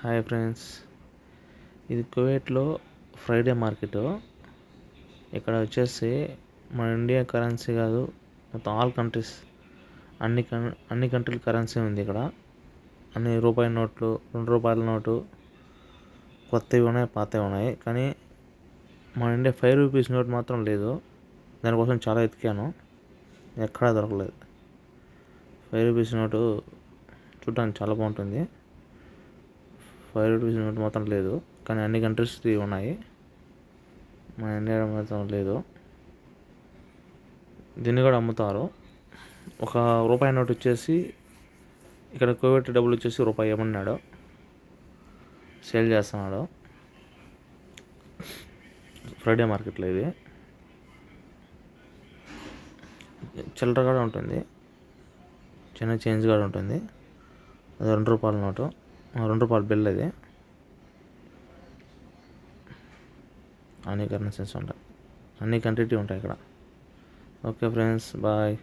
Hi friends, ఇది కువైట్లో Friday market. ఇక్కడ వచ్చేసి మన ఇండియా కరెన్సీ కాదు, మొత్తం ఆల్ కంట్రీస్ అన్ని కంట్రీల కరెన్సీ ఉంది. ఇక్కడ అన్ని రూపాయి నోట్లు, 2 రూపాయల నోటు, కొత్తవి ఉన్నాయి, పాతవి ఉన్నాయి. కానీ మన ఇండియా 5 రూపీస్ నోట్ మాత్రం లేదు. దానికోసం చాలా ఎతికాను, ఎక్కడా దొరకలేదు. 5 రూపీస్ నోటు చూడడానికి చాలా బాగుంటుంది. 5 రూపీస్ నోట్ మాత్రం లేదు, కానీ అన్ని కంట్రీస్ ఉన్నాయి. మన ఇండియా మాత్రం లేదు. దీన్ని కూడా అమ్ముతారు. ఒక రూపాయి నోట్ వచ్చేసి ఇక్కడ కువైట్ డబ్బులు వచ్చేసి రూపాయి ఏమన్నాడు, సేల్ చేస్తున్నాడు ఫ్రైడే మార్కెట్లో. ఇది చిల్లర కూడా ఉంటుంది, చిన్న చేంజ్ కూడా ఉంటుంది. అది 2 రూపాయల నోటు, 2 రూపాయల బిల్. అది అన్ని కరెన్సీస్ ఉంటాయి, అన్ని కంట్రీ ఉంటాయి ఇక్కడ. Okay friends, bye.